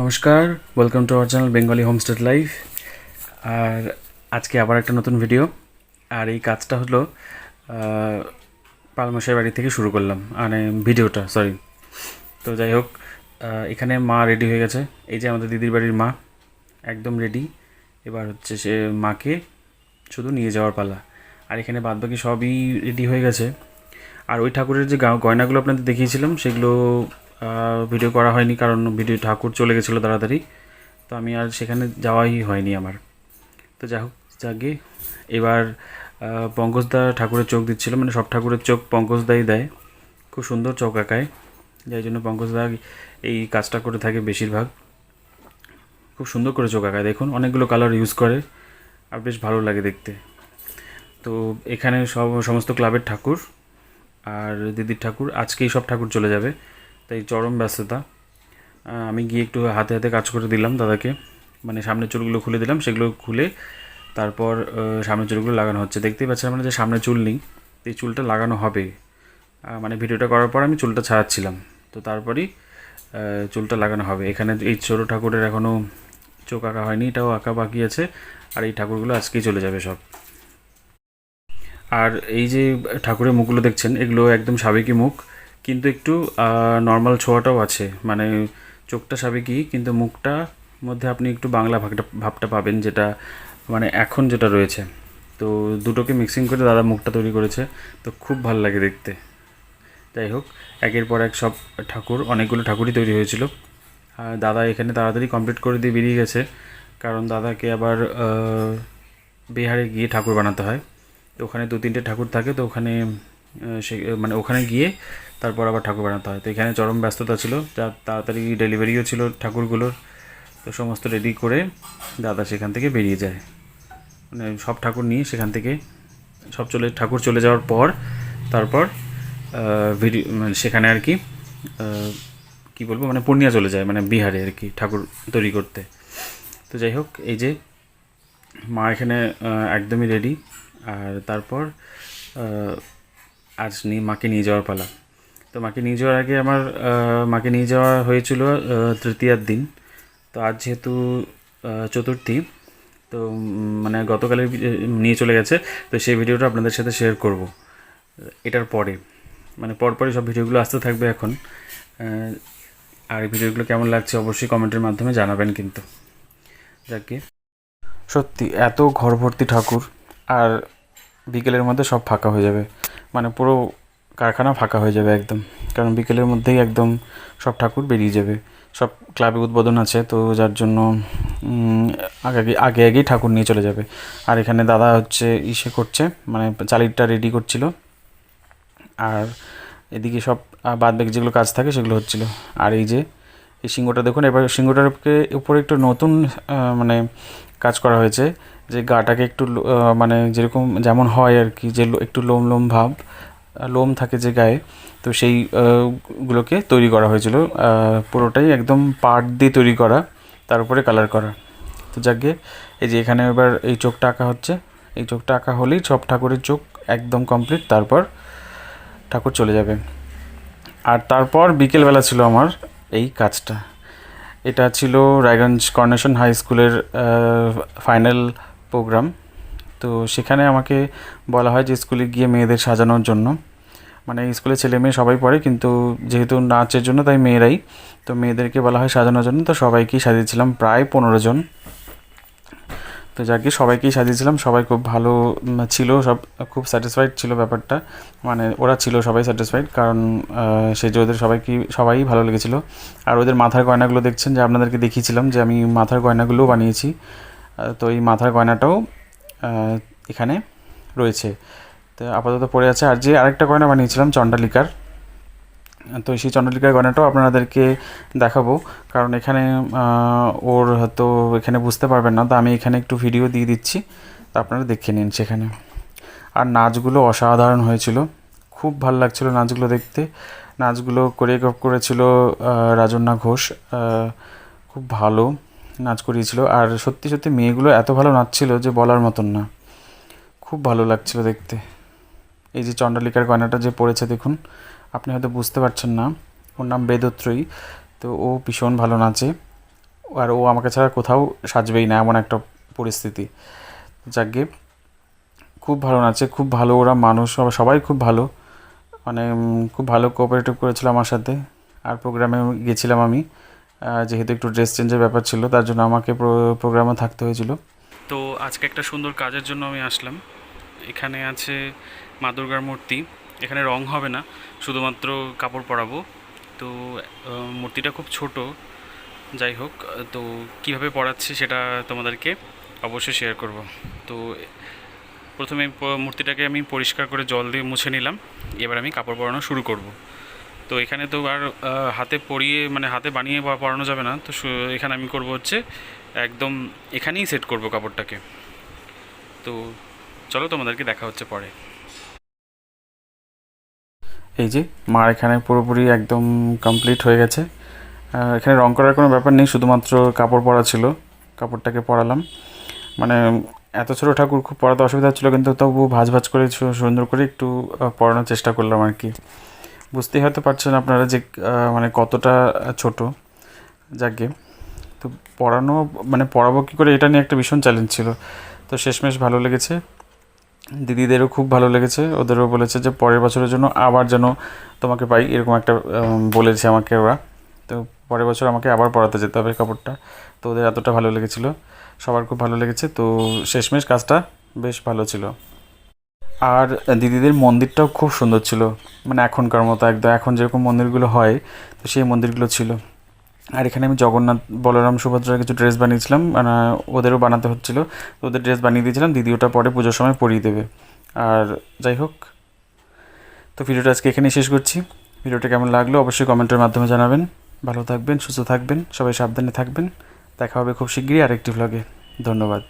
নমস্কার, welcome to our channel Bengali Homestead Life. আর আজকে আবার একটা নতুন ভিডিও। আর এই কাজটা হলো পালমশাই বাড়ি থেকে শুরু করলাম, মানে ভিডিওটা সরি। তো যাই হোক, এখানে মা রেডি হয়ে গেছে। এই যে আমাদের দিদির বাড়ির মা একদম রেডি। এবার হচ্ছে সে মাকে শুধু নিয়ে যাওয়ার পালা। আর এখানে বাদবাকি সবই রেডি হয়ে গেছে। আর ওই ঠাকুরের যে গয়নাগুলো আপনাদের দেখিয়েছিলাম সেগুলো ভিডিও করা হয়নি, কারণ ঠাকুর চলে গেছিলো তাড়াতাড়ি। তো আমি আর সেখানে যাওয়াই হয়নি আমার। তো যাই হোক, যাকে এবার পঙ্কজদা ঠাকুরের চোখ দিচ্ছিলো, মানে সব ঠাকুরের চোখ পঙ্কজদাই দেয়। খুব সুন্দর চোখ আঁকায়, যাই জন্য পঙ্কজদা এই কাজটা করে থাকে বেশিরভাগ। খুব সুন্দর করে চোখ আঁকায়, দেখুন অনেকগুলো কালার ইউজ করে, আর বেশ ভালো লাগে দেখতে। তো এখানে সমস্ত ক্লাবের ঠাকুর আর দিদির ঠাকুর, আজকেই সব ঠাকুর চলে যাবে, তাই চরম ব্যস্ততা। আমি গিয়ে একটু হাতে হাতে কাজ করে দিলাম দাদাকে, মানে সামনের চুলগুলো খুলে দিলাম, সেগুলো খুলে তারপর সামনের চুলগুলো লাগানো হচ্ছে। দেখতেই পাচ্ছেন মানে যে সামনে চুল নেই, এই চুলটা লাগানো হবে। মানে ভিডিওটা করার পর আমি চুলটা ছাড়াচ্ছিলাম, তো তারপরই চুলটা লাগানো হবে। এখানে এই ছোটো ঠাকুরের এখনও চোখ আঁকা হয়নি, এটাও আঁকা বাকি আছে। আর এই ঠাকুরগুলো আজকেই চলে যাবে সব। আর এই যে ঠাকুরের মুখগুলো দেখছেন, এগুলো একদম সাবেকি মুখ, কিন্তু একটু নর্মাল ছোঁয়াটাও আছে। মানে চোখটা সাবেকি, কিন্তু মুখটা মধ্যে আপনি একটু বাংলা ভাবটা পাবেন, যেটা মানে এখন যেটা রয়েছে। তো দুটোকে মিক্সিং করে দাদা মুখটা তৈরি করেছে, তো খুব ভালো লাগে দেখতে। যাই হোক, একের পর এক সব ঠাকুর, অনেকগুলো ঠাকুরই তৈরি হয়েছিল। আর দাদা এখানে তাড়াতাড়ি কমপ্লিট করে দিয়ে বেরিয়ে গেছে, কারণ দাদাকে আবার বিহারে গিয়ে ঠাকুর বানাতে হয়। তো ওখানে 2-3টে ঠাকুর থাকে, তো ওখানে সে মানে ওখানে গিয়ে তারপর আবার ঠাকুর বানাতে হয়। তো এখানে চরম ব্যস্ততা ছিল, যা তাড়াতাড়ি ডেলিভারিও ছিল ঠাকুরগুলোর। তো সমস্ত রেডি করে দাদা সেখান থেকে বেরিয়ে যায়, মানে সব ঠাকুর নিয়ে সেখান থেকে সব ঠাকুর চলে যাওয়ার পর তারপর ভিডিও মানে সেখানে আর কি কী বলবো, মানে পূর্ণিয়া চলে যায়, মানে বিহারে আর কি ঠাকুর তৈরি করতে। তো যাই হোক, এই যে মা এখানে একদমই রেডি। আর তারপর আজ মাকে নিয়ে যাওয়ার পালা। তো মাকে নিয়ে যাওয়ার আগে আমার মাকে নিয়ে যাওয়া হয়েছিল তৃতীয়ার দিন। তো আজ যেহেতু চতুর্থী, তো মানে গতকালের নিয়ে চলে গেছে, তো সেই ভিডিওটা আপনাদের সাথে শেয়ার করব এটার পরে। মানে পরপরই সব ভিডিওগুলো আসতে থাকবে এখন। আর এই ভিডিওগুলো কেমন লাগছে অবশ্যই কমেন্টের মাধ্যমে জানাবেন কিন্তু। যাকে সত্যি এত ঘর ভর্তি ঠাকুর, আর বিকেলের মধ্যে সব ফাঁকা হয়ে যাবে, মানে পুরো কারখানা ফাঁকা হয়ে যাবে একদম, কারণ বিকেলের মধ্যেই একদম সব ঠাকুর বেরিয়ে যাবে। সব ক্লাবে উদ্বোধন আছে, তো যার জন্য আগে আগেই ঠাকুর নিয়ে চলে যাবে। আর এখানে দাদা হচ্ছে করছে, মানে চালিরটা রেডি করছিল। আর এদিকে সব বাদ বাকি যেগুলো কাজ থাকে সেগুলো হচ্ছিল। আর এই যে এই সিংহটা দেখুন, এবার সিংহটার উপরে একটু নতুন মানে কাজ করা হয়েছে, যে গাটাকে একটু মানে যেরকম যেমন হয় আর কি, যে একটু লোম লোম ভাব লোম থাকে যে গায়ে, তো সেই গুলোকে তৈরি করা হয়েছিল। পুরোটাই একদম পাট দিয়ে তৈরি করা, তার উপরে কালার করা। তো যাকে এই যে এখানে এবার এই চোখটা আঁকা হচ্ছে, এই চোখটা আঁকা হলেই সব ঠাকুরের চোখ একদম কমপ্লিট, তারপর ঠাকুর চলে যাবে। আর তারপর বিকেলবেলা ছিল আমার এই কাজটা। এটা ছিল রায়গঞ্জ কর্নেশন হাই স্কুলের ফাইনাল প্রোগ্রাম। তো সেখানে আমাকে বলা হয় যে স্কুলে গিয়ে মেয়েদের সাজানোর জন্য, মানে স্কুলে ছেলে মেয়ে সবাই পড়ে, কিন্তু যেহেতু নাচের জন্য তাই মেয়েরাই, তো মেয়েদেরকে বলা হয় সাজানোর জন্য। তো সবাইকেই সাজিয়েছিলাম, প্রায় 15 জন। তো যাকে সবাইকেই সাজিয়েছিলাম, সবাই খুব ভালো ছিল, সব খুব স্যাটিসফাইড ছিল ব্যাপারটা, মানে ওরা ছিল সবাই স্যাটিসফাইড, কারণ সেই যে ওদের সবাই ভালো লেগেছিলো। আর ওদের মাথার গয়নাগুলো দেখছেন, যে আপনাদেরকে দেখিয়েছিলাম যে আমি মাথার গয়নাগুলোও বানিয়েছি, তো এই মাথার গয়নাটাও এখানে রয়েছে, তো আপাতত পড়ে আছে। আর যে আরেকটা গয়না বানিয়েছিলাম চণ্ডালিকার, তো সেই চণ্ডালিকার গয়নাটাও আপনাদেরকে দেখাবো, কারণ এখানে ওর হয়তো এখানে বুঝতে পারবেন না, তো আমি এখানে একটু ভিডিও দিয়ে দিচ্ছি, তো আপনারা দেখে নিন সেখানে। আর নাচগুলো অসাধারণ হয়েছিল, খুব ভালো লাগছিলো নাচগুলো দেখতে। নাচগুলো কোরিওগ্রাফ করেছিল রাজন্যা ঘোষ, খুব ভালো নাচ করিয়েছিল। আর সত্যি সত্যি মেয়েগুলো এত ভালো নাচছিল যে বলার মতন না, খুব ভালো লাগছিল দেখতে। এই যে চণ্ডালিকার গয়নাটা যে পড়েছে দেখুন, আপনি হয়তো বুঝতে পারছেন না, ওর নাম বেদত্রয়ী। তো ও ভীষণ ভালো নাচে, আর ও আমাকে ছাড়া কোথাও সাজবেই না, এমন একটা পরিস্থিতি। যাকগে, খুব ভালো নাচে, খুব ভালো ওরা মানুষ, সবাই খুব ভালো, মানে খুব ভালো কোঅপারেটিভ করেছিল আমার সাথে। আর প্রোগ্রামে গেছিলাম আমি, যেহেতু একটু ড্রেস চেঞ্জের ব্যাপার ছিল, তার জন্য আমাকে প্রোগ্রামে থাকতে হয়েছিল। তো আজকে একটা সুন্দর কাজের জন্য আমি আসলাম। এখানে আছে মা দুর্গার মূর্তি, এখানে রং হবে না, শুধুমাত্র কাপড় পরাবো। তো মূর্তিটা খুব ছোট, যাই হোক, তো কিভাবে পড়াচ্ছি সেটা তোমাদেরকে অবশ্যই শেয়ার করব। তো প্রথমে মূর্তিটাকে আমি পরিষ্কার করে জল দিয়ে মুছে নিলাম, এবার আমি কাপড় পরানো শুরু করব। তো এখানে তো আর হাতে পরিয়ে মানে হাতে বানিয়ে পরানো যাবে না, তো এখানে আমি করব হচ্ছে একদম এখানেই সেট করব কাপড়টাকে। তো চলো তোমাদেরকে দেখা হচ্ছে পরে। এই যে মার এখানে পুরোপুরি একদম কমপ্লিট হয়ে গেছে। এখানে রং করার কোনো ব্যাপার নেই, শুধুমাত্র কাপড় পরা ছিল, কাপড়টাকে পরালাম। মানে এত ছোটো ঠাকুর খুব পরাতে অসুবিধা হচ্ছিলো, কিন্তু তবু ভাঁজ ভাঁজ করে সুন্দর করে একটু পরানোর চেষ্টা করলাম আর কি। বুঝতেই হয়তো পারছেন আপনারা যে মানে কতটা ছোট। যাকে তো পড়ানো মানে পড়াবো কী করে, এটা নিয়ে একটা ভীষণ চ্যালেঞ্জ ছিল। তো শেষমেশ ভালো লেগেছে, দিদিদেরও খুব ভালো লেগেছে, ওদেরও বলেছে যে পরের বছরের জন্য আবার যেন তোমাকে পাই, এরকম একটা বলেছে আমাকে ওরা। তো পরের বছর আমাকে আবার পড়াতে যেতে হবে কাপড়টা। তো ওদের এতটা ভালো লেগেছিলো, সবার খুব ভালো লেগেছে। তো শেষমেশ কাজটা বেশ ভালো ছিল। আর দিদিদের মন্দিরটাও খুব সুন্দর ছিল, মানে এখনকার মতো একদম, এখন যেরকম মন্দিরগুলো হয় তো সেই মন্দিরগুলো ছিল। আর এখানে আমি জগন্নাথ, বলরাম, সুভদ্রার কিছু ড্রেস বানিয়েছিলাম, ওদেরও বানাতে হচ্ছিলো, তো ওদের ড্রেস বানিয়ে দিয়েছিলাম, দিদি ওটা পরে পুজোর সময় পরিয়ে দেবে। আর যাই হোক, তো ভিডিওটা আজকে এখানেই শেষ করছি। ভিডিওটা কেমন লাগলো অবশ্যই কমেন্টের মাধ্যমে জানাবেন। ভালো থাকবেন, সুস্থ থাকবেন, সবাই সাবধানে থাকবেন। দেখা হবে খুব শিগগিরই আরেকটি ভ্লগে। ধন্যবাদ।